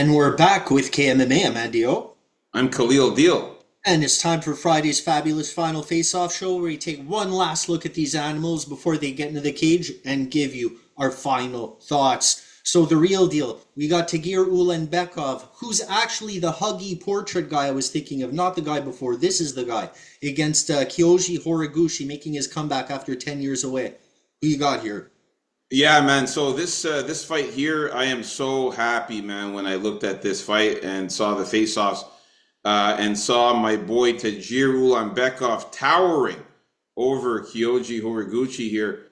And we're back with KMMA. I'm Andio. I'm Khalil Deal. And it's time for Friday's fabulous final face-off show where we take one last look at these animals before they get into the cage and give you our final thoughts. So the real deal, we got Tagir Ulanbekov, who's actually the huggy portrait guy I was thinking of, not the guy before. This is the guy against Kyoji Horiguchi making his comeback after 10 years away. Who you got here? Yeah, man. So this fight here, I am so happy, man, when I looked at this fight and saw the face-offs and saw my boy Tagir Ulanbekov towering over Kyoji Horiguchi here.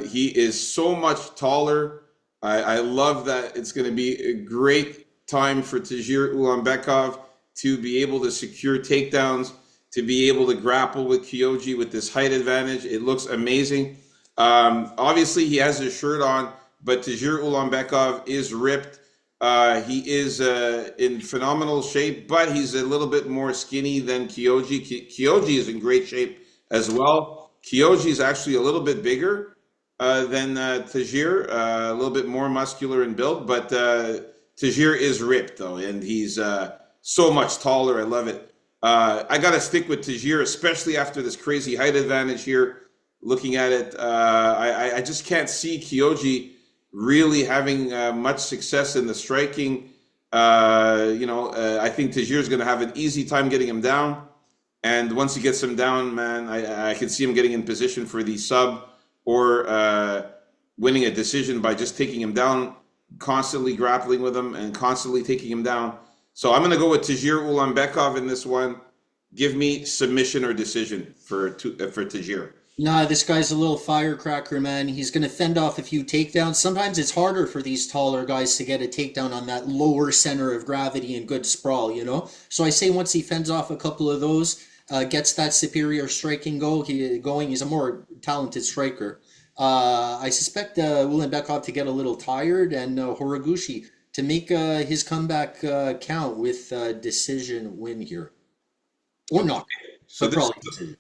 He is so much taller. I love that it's going to be a great time for Tagir Ulanbekov to be able to secure takedowns, to be able to grapple with Kyoji with this height advantage. It looks amazing. Obviously, he has his shirt on, but Tagir Ulanbekov is ripped. He is in phenomenal shape, but he's a little bit more skinny than Kyoji. Kyoji is in great shape as well. Kyoji is actually a little bit bigger than Tagir, a little bit more muscular in build, but Tagir is ripped, though, and he's so much taller. I love it. I got to stick with Tagir, especially after this crazy height advantage here. Looking at it, I just can't see Kyoji really having much success in the striking. I think Tagir is going to have an easy time getting him down. And once he gets him down, man, I can see him getting in position for the sub or winning a decision by just taking him down, constantly grappling with him and constantly taking him down. So I'm going to go with Tagir Ulanbekov in this one. Give me submission or decision for Tagir. Nah, this guy's a little firecracker, man. He's going to fend off a few takedowns. Sometimes it's harder for these taller guys to get a takedown on that lower center of gravity and good sprawl, you know? So I say once he fends off a couple of those, gets that superior striking going, he's a more talented striker. I suspect Ulanbekov to get a little tired and Horiguchi to make his comeback count with a decision win here. Or not, So but this probably decision.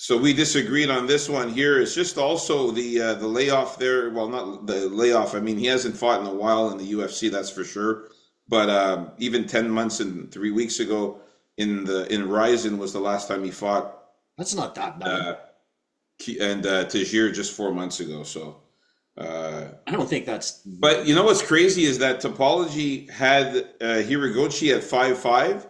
So we disagreed on this one here. It's just also the layoff there. Well, not the layoff. I mean, he hasn't fought in a while in the UFC, that's for sure. But even 10 months and 3 weeks ago in Ryzen was the last time he fought. That's not that bad. And Tagir just 4 months ago. So, I don't think that's. but you know what's crazy is that Topology had Hiragochi at 5'5"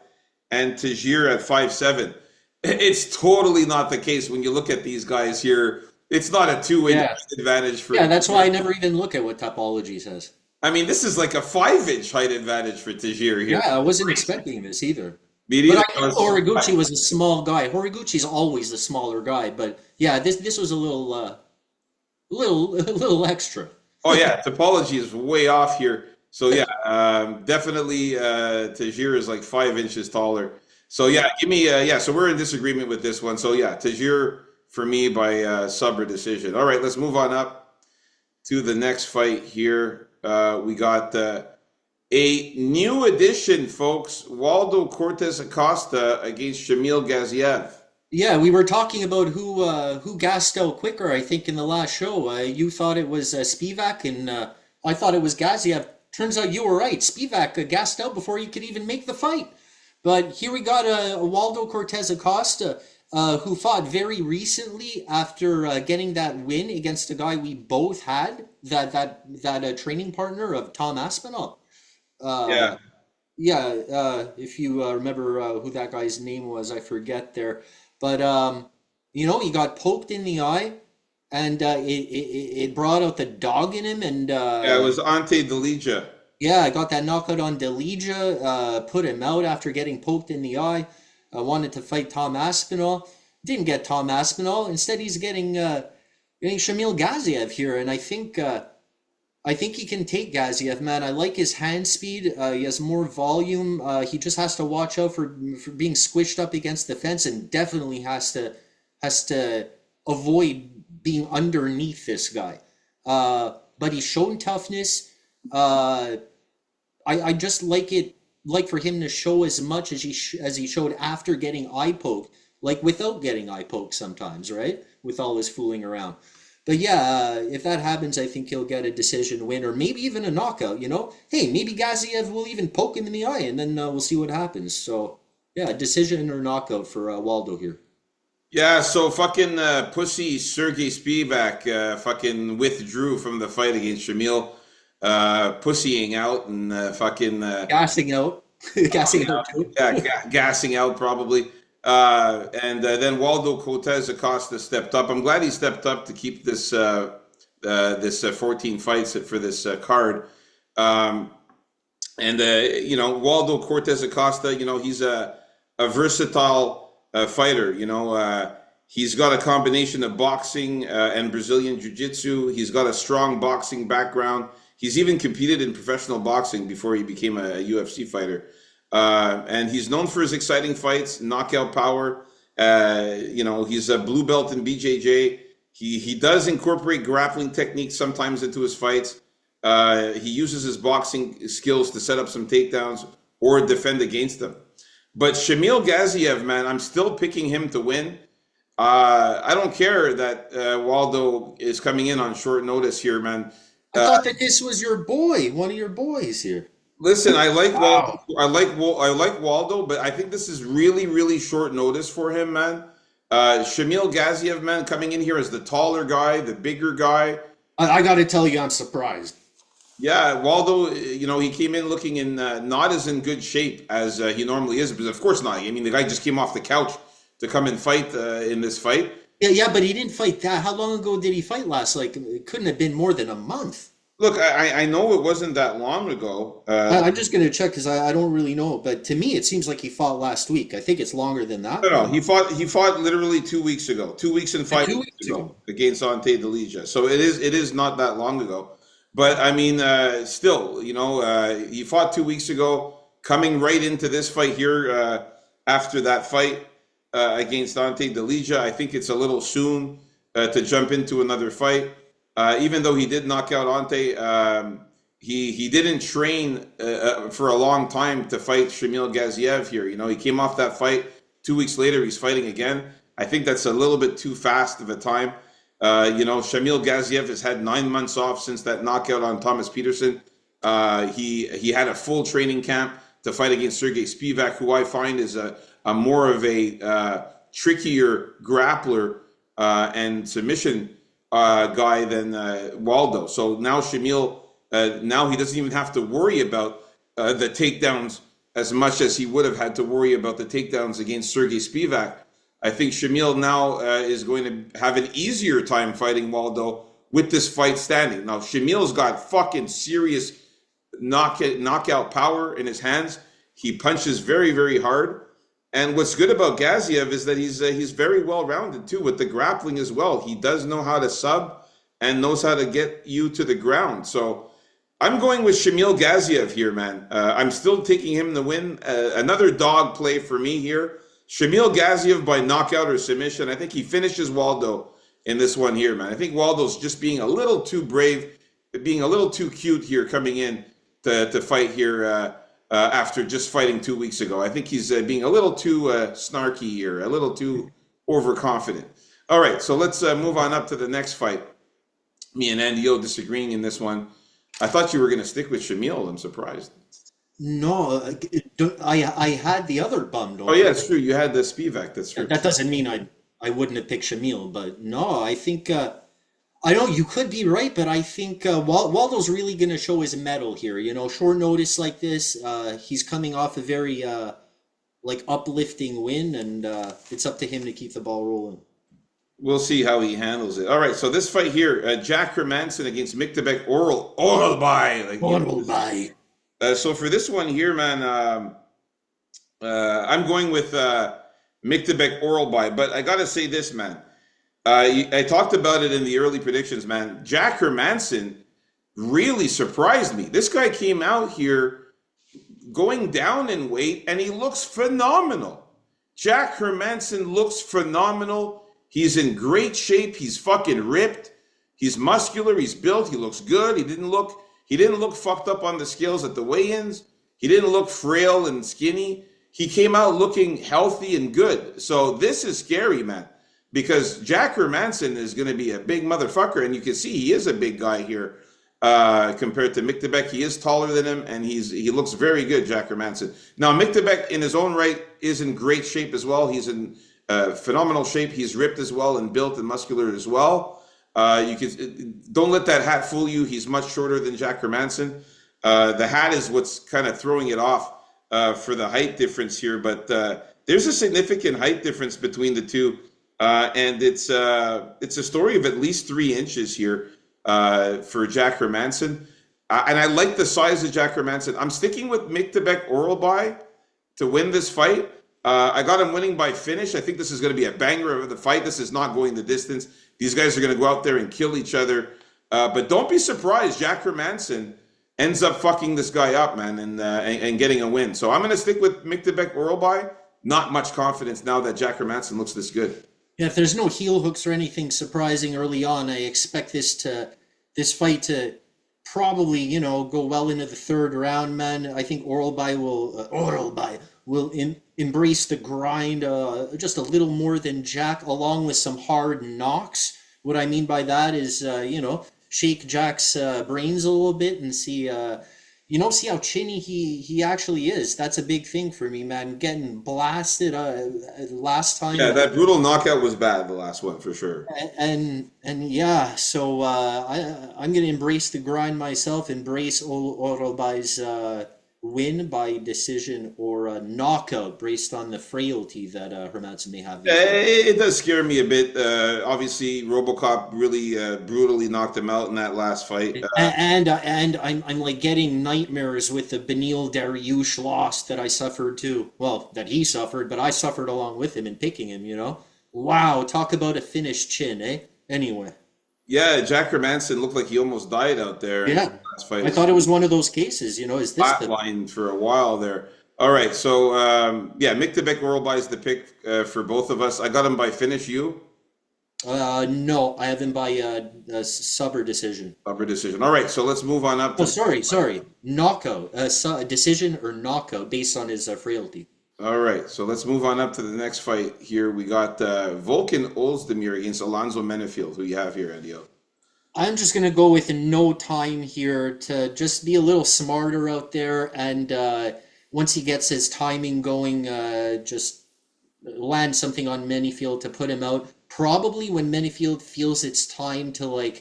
and Tagir at 5'7". It's totally not the case when you look at these guys here. It's not a two-way Yeah. advantage for. Yeah, that's why I never even look at what Topology says. I mean, this is like a 5-inch height advantage for Tagir here. Yeah, I wasn't expecting this either. Me But neither. I knew Horiguchi was a small guy. Horiguchi's always the smaller guy, but yeah, this was a little extra. Oh yeah, Topology is way off here. So yeah, definitely Tagir is like 5 inches taller. So yeah, give me yeah. So we're in disagreement with this one. So yeah, Tagir for me by sub or decision. All right, let's move on up to the next fight here. We got a new addition, folks. Waldo Cortez Acosta against Shamil Gaziev. Yeah, we were talking about who gassed out quicker, I think, in the last show. You thought it was Spivak, and I thought it was Gaziev. Turns out you were right. Spivak gassed out before he could even make the fight. But here we got a Waldo Cortez Acosta, who fought very recently after getting that win against a guy we both had, that training partner of Tom Aspinall. Uh, Yeah. yeah, if you remember who that guy's name was, I forget there. But he got poked in the eye, and it brought out the dog in him, and Yeah, it was Ante Delija. yeah, I got that knockout on Delija, put him out after getting poked in the eye. I wanted to fight Tom Aspinall. Didn't get Tom Aspinall. Instead, he's getting Shamil Gaziev here, and I think he can take Gaziev, man. I like his hand speed. He has more volume. He just has to watch out for being squished up against the fence, and definitely has to avoid being underneath this guy. But he's shown toughness. I just like for him to show as much as he showed after getting eye poked, like without getting eye poked sometimes, right? With all his fooling around. But yeah, if that happens, I think he'll get a decision win or maybe even a knockout, you know? Hey, maybe Gaziev will even poke him in the eye and then we'll see what happens. So, yeah, decision or knockout for Waldo here. Yeah, so fucking pussy Sergey Spivak fucking withdrew from the fight against Shamil, pussying out and fucking Gassing out. Gassing out too. yeah, gassing out probably. And then Waldo Cortez Acosta stepped up. I'm glad he stepped up to keep this 14 fights for this card. Um, and you know, Waldo Cortez Acosta, you know, he's a versatile fighter. You know, he's got a combination of boxing and Brazilian jiu-jitsu. He's got a strong boxing background. He's even competed in professional boxing before he became a UFC fighter. And he's known for his exciting fights, knockout power. You know, he's a blue belt in BJJ. He does incorporate grappling techniques sometimes into his fights. He uses his boxing skills to set up some takedowns or defend against them. But Shamil Gaziev, man, I'm still picking him to win. I don't care that Waldo is coming in on short notice here, man. I thought that this was your boy, one of your boys here. Listen, I like Waldo. Wow. I like Waldo, but I think this is really, really short notice for him, man. Shamil Gaziev, man, coming in here as the taller guy, the bigger guy. I got to tell you, I'm surprised. Yeah, Waldo, you know, he came in looking in not as in good shape as he normally is, because of course not. I mean, the guy just came off the couch to come and fight in this fight. Yeah, but he didn't fight that. How long ago did he fight last? Like, it couldn't have been more than a month. Look, I know it wasn't that long ago. I'm just going to check because I don't really know. But to me, it seems like he fought last week. I think it's longer than that. No, he fought literally 2 weeks ago, 2 weeks and 5 weeks ago against Ante Delija. So it is not that long ago. But I mean, still, you know, he fought 2 weeks ago, coming right into this fight here after that fight against Ante Delija. I think it's a little soon to jump into another fight. Even though he did knock out Ante, he didn't train for a long time to fight Shamil Gaziev here. You know, he came off that fight. 2 weeks later, he's fighting again. I think that's a little bit too fast of a time. You know, Shamil Gaziev has had 9 months off since that knockout on Thomas Peterson. He had a full training camp to fight against Sergey Spivak, who I find is a more of a trickier grappler and submission guy than Waldo. So now Shamil, now he doesn't even have to worry about the takedowns as much as he would have had to worry about the takedowns against Sergey Spivak. I think Shamil now is going to have an easier time fighting Waldo with this fight standing. Now, Shamil's got fucking serious knockout power in his hands. He punches very, very hard. And what's good about Gaziev is that he's very well rounded too with the grappling as well. He does know how to sub and knows how to get you to the ground. So I'm going with Shamil Gaziev here, man. I'm still taking him to win. Another dog play for me here. Shamil Gaziev by knockout or submission. I think he finishes Waldo in this one here, man. I think Waldo's just being a little too brave, being a little too cute here coming in to fight here after just fighting 2 weeks ago. I think he's being a little too snarky here, a little too overconfident. All right, so let's move on up to the next fight. Me and Andy O disagreeing in this one. I thought you were going to stick with Shamil. I'm surprised. No, I had the other bum. Oh, yeah, it's true. You had the Spivak. That's true. That doesn't mean I wouldn't have picked Shamil, but no, I think I know you could be right, but I think Waldo's really going to show his mettle here. You know, short notice like this, he's coming off a very like uplifting win, and it's up to him to keep the ball rolling. We'll see how he handles it. All right, so this fight here, Jack Hermanson against Miktabek Oralbay. Like, Oralbay. So for this one here, man, I'm going with Miktabek Oralbay, but I got to say this, man. I talked about it in the early predictions, man. Jack Hermanson really surprised me. This guy came out here going down in weight, and he looks phenomenal. Jack Hermanson looks phenomenal. He's in great shape. He's fucking ripped. He's muscular. He's built. He looks good. He didn't look fucked up on the scales at the weigh-ins. He didn't look frail and skinny. He came out looking healthy and good. So this is scary, man. because Jack Hermanson is going to be a big motherfucker, and you can see he is a big guy here compared to Miktabek. He is taller than him, and he looks very good, Jack Hermanson. Now, Miktabek in his own right is in great shape as well. He's in phenomenal shape. He's ripped as well and built and muscular as well. Don't let that hat fool you. He's much shorter than Jack Hermanson. The hat is what's kind of throwing it off for the height difference here, but there's a significant height difference between the two, and it's a story of at least 3 inches here for Jack Hermanson. And I like the size of Jack Hermanson. I'm sticking with Miktabek Orolbai to win this fight. I got him winning by finish. I think this is going to be a banger of the fight. This is not going the distance. These guys are going to go out there and kill each other. But don't be surprised, Jack Hermanson ends up fucking this guy up, man, and getting a win. So I'm going to stick with Miktabek Orolbai. Not much confidence now that Jack Hermanson looks this good. Yeah, if there's no heel hooks or anything surprising early on, I expect this fight to probably, go well into the third round, man. I think Orolbai will embrace the grind just a little more than Jack, along with some hard knocks. What I mean by that is, shake Jack's brains a little bit and see how chinny he actually is. That's a big thing for me, man. Getting blasted last time. Yeah, that brutal knockout was bad, the last one, for sure. And yeah, so I'm gonna embrace the grind myself. Embrace Orolbai's win by decision or a knockout, based on the frailty that Hermanson may have. It does scare me a bit. Obviously, RoboCop really brutally knocked him out in that last fight. And I'm like getting nightmares with the Beneil Dariush loss that I suffered too. Well, that he suffered, but I suffered along with him in picking him. Wow, talk about a finished chin, eh? Anyway. Yeah, Jack Hermanson looked like he almost died out there. Yeah, in the last fight. I thought it was one of those cases. Is this flatlined for a while there? All right, so Miktabek Orolbai is the pick for both of us. I got him by finish. You? No, I have him by a sub or decision. Sub or decision. All right, so let's move on up. Sorry, knockout, decision or knockout based on his frailty. All right, so let's move on up to the next fight here. We got Volkan Ozdemir against Alonzo Menefield. Who you have here, Andio? I'm just going to go with no time here to just be a little smarter out there. And once he gets his timing going, just land something on Menefield to put him out. Probably when Menefield feels it's time to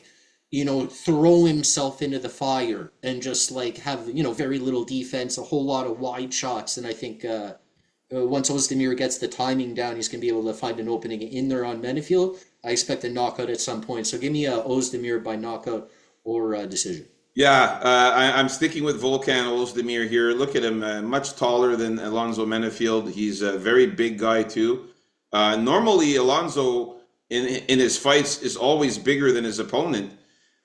throw himself into the fire and just have, very little defense, a whole lot of wide shots. And I think once Ozdemir gets the timing down, he's going to be able to find an opening in there on Menefield. I expect a knockout at some point. So give me a Ozdemir by knockout or decision. Yeah, I'm sticking with Volkan Ozdemir here. Look at him, much taller than Alonzo Menefield. He's a very big guy too. Normally, Alonzo in his fights is always bigger than his opponent.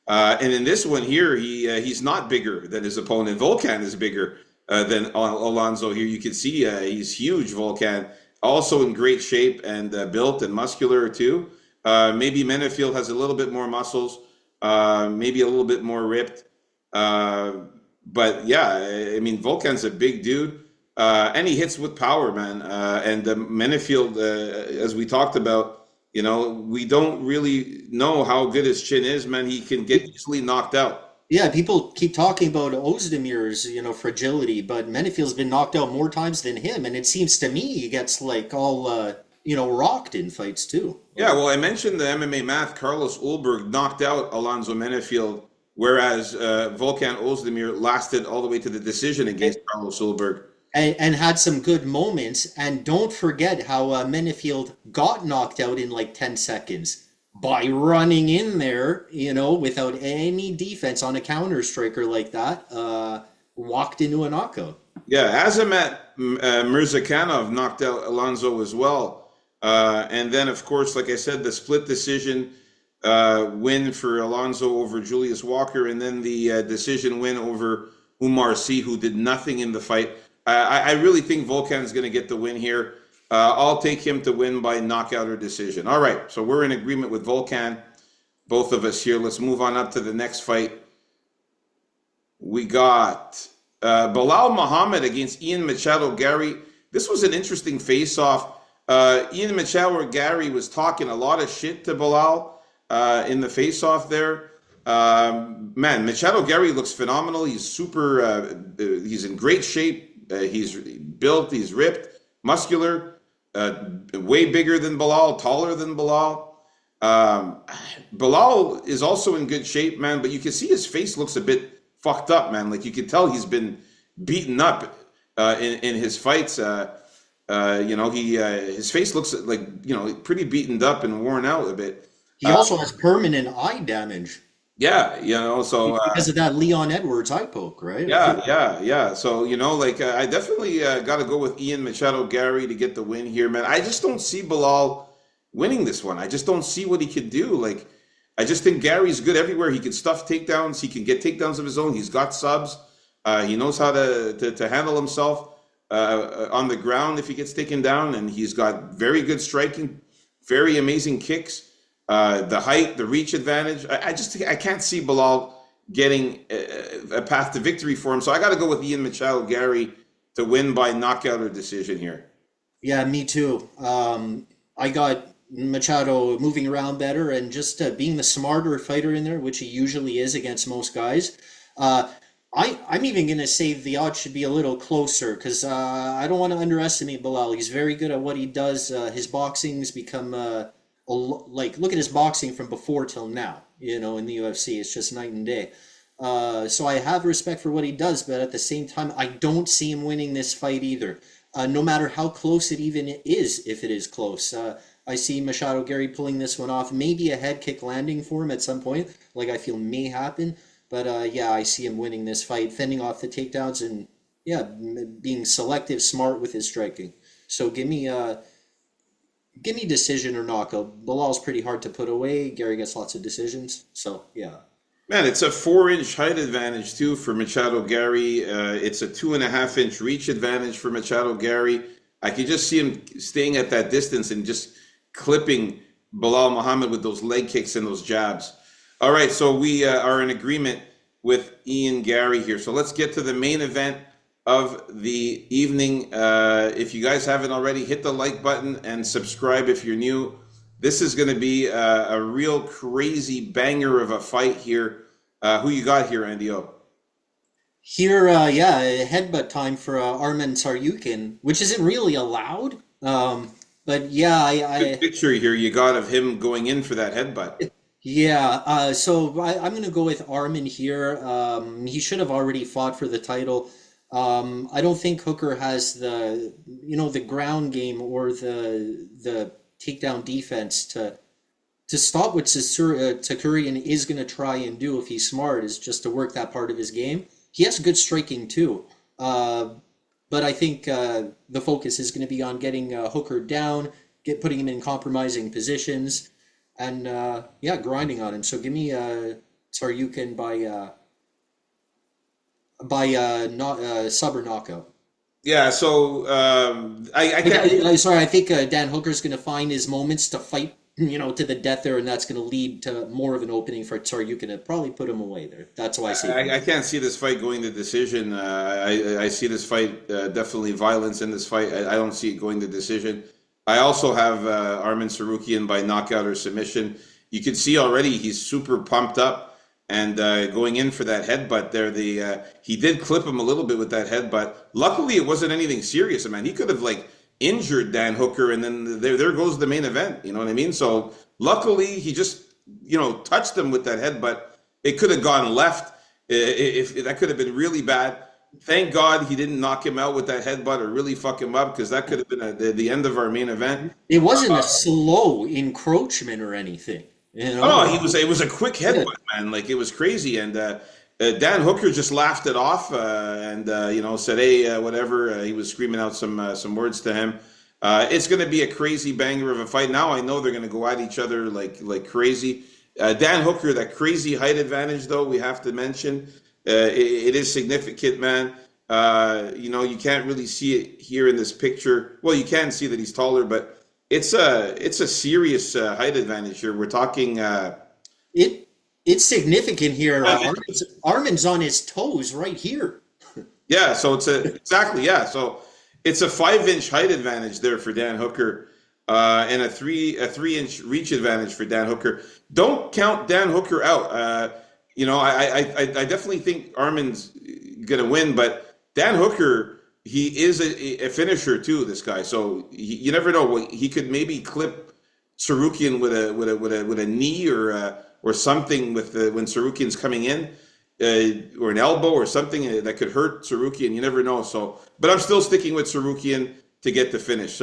And in this one here, he's not bigger than his opponent. Volkan is bigger than Alonzo here. You can see he's huge, Volkan. Also in great shape and built and muscular too. Maybe Menefield has a little bit more muscles, maybe a little bit more ripped. But yeah, I mean, Volkan's a big dude. And he hits with power, man. And Menefield, as we talked about, we don't really know how good his chin is, man. He can get easily knocked out. Yeah, people keep talking about Ozdemir's, fragility, but Menefield's been knocked out more times than him, and it seems to me he gets all rocked in fights too. Yeah, well, I mentioned the MMA math. Carlos Ulberg knocked out Alonzo Menefield, whereas Volkan Ozdemir lasted all the way to the decision against Carlos Ulberg. And had some good moments. And don't forget how Menefield got knocked out in 10 seconds by running in there, without any defense on a counter striker like that, walked into a knockout. Yeah, Azamat Mirzakhanov knocked out Alonzo as well. And then, of course, like I said, the split decision win for Alonzo over Julius Walker, and then the decision win over Umar Sy, who did nothing in the fight. I really think Volkan's going to get the win here. I'll take him to win by knockout or decision. All right, so we're in agreement with Volkan, both of us here. Let's move on up to the next fight. We got Bilal Muhammad against Ian Machado Gary. This was an interesting face-off. Ian Machado or Gary was talking a lot of shit to Bilal in the face-off there. Man, Machado Gary looks phenomenal. He's super. He's in great shape. He's built. He's ripped, muscular, way bigger than Bilal, taller than Bilal. Um, Bilal is also in good shape, man. But you can see his face looks a bit fucked up, man. Like you can tell he's been beaten up in his fights. He his face looks like pretty beaten up and worn out a bit. He also has permanent eye damage Yeah, so because of that Leon Edwards eye poke, right? yeah. So I definitely got to go with Ian Machado Gary to get the win here, man. I just don't see Bilal winning this one. I just don't see what he could do. Like, I just think Gary's good everywhere. He can stuff takedowns. He can get takedowns of his own. He's got subs. He knows how to handle himself on the ground if he gets taken down, and he's got very good striking, very amazing kicks. The height, the reach advantage. I can't see Bilal getting a path to victory for him. So I got to go with Ian Machado Gary to win by knockout or decision here. Yeah, me too. I got Machado moving around better and just being the smarter fighter in there, which he usually is against most guys. Uh, I'm even going to say the odds should be a little closer because I don't want to underestimate Bilal. He's very good at what he does. His boxing's become like look at his boxing from before till now. In the UFC, it's just night and day. So I have respect for what he does, but at the same time, I don't see him winning this fight either. No matter how close it even is, if it is close. I see Machado Gary pulling this one off. Maybe a head kick landing for him at some point, like I feel may happen. But yeah, I see him winning this fight, fending off the takedowns and yeah, being selective, smart with his striking. So give me decision or knockout. Bilal's pretty hard to put away. Gary gets lots of decisions. So yeah. Man, it's a 4-inch height advantage too for Machado Gary. It's a 2.5-inch reach advantage for Machado Gary. I could just see him staying at that distance and just clipping Bilal Muhammad with those leg kicks and those jabs. All right, so we are in agreement with Ian Gary here. So let's get to the main event of the evening. If you guys haven't already, hit the like button and subscribe if you're new. This is going to be a real crazy banger of a fight here. Who you got here, Andy O? Here, yeah, headbutt time for Arman Tsarukyan, which isn't really allowed. But yeah, Good picture here you got of him going in for that headbutt. yeah. So I'm gonna go with Arman here. He should have already fought for the title. I don't think Hooker has the ground game or the takedown defense to stop what Tsarukyan is going to try and do if he's smart, is just to work that part of his game. He has good striking too, but I think the focus is going to be on getting Hooker down, putting him in compromising positions, and yeah, grinding on him. So give me Tsarukyan by not sub or knockout. Yeah, so I can't. Sorry, I think Dan Hooker's going to find his moments to fight, to the death there, and that's going to lead to more of an opening for Tsarukyan to probably put him away there. That's why I see. I can't see this fight going to decision. I see this fight definitely violence in this fight. I don't see it going to decision. I also have Arman Tsarukyan by knockout or submission. You can see already he's super pumped up. And going in for that headbutt there, he did clip him a little bit with that headbutt. Luckily, it wasn't anything serious, man. He could have injured Dan Hooker, and then there goes the main event. You know what I mean? So luckily, he just touched him with that headbutt. It could have gone left. If that could have been really bad. Thank God he didn't knock him out with that headbutt or really fuck him up, because that could have been the end of our main event. It wasn't a slow encroachment or anything. Oh, it was a quick headbutt, man. Like, it was crazy. And Dan Hooker just laughed it off and said, hey, whatever. He was screaming out some words to him. It's going to be a crazy banger of a fight. Now I know they're going to go at each other like crazy. Dan Hooker, that crazy height advantage, though, we have to mention. It is significant, man. You can't really see it here in this picture. Well, you can see that he's taller, but it's a serious height advantage here. We're talking. It's significant here. Arman's on his toes right here. Yeah, so exactly, yeah. So it's a 5-inch height advantage there for Dan Hooker. and a 3-inch reach advantage for Dan Hooker. Don't count Dan Hooker out. I definitely think Armin's gonna win, but Dan Hooker, he is a finisher too. This guy, so you never know. He could maybe clip Sarukian with a knee or something when Sarukian's coming in, or an elbow or something that could hurt Sarukian. You never know. So, but I'm still sticking with Sarukian to get the finish.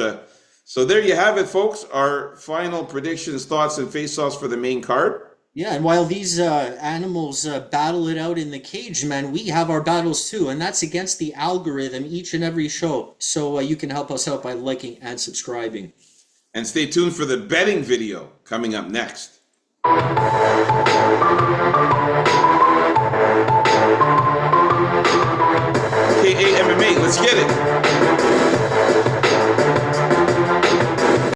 So there you have it, folks. Our final predictions, thoughts, and face-offs for the main card. Yeah, and while these animals battle it out in the cage, man, we have our battles too, and that's against the algorithm each and every show. So you can help us out by liking and subscribing. And stay tuned for the betting video coming up next. KA MMA, let's get it.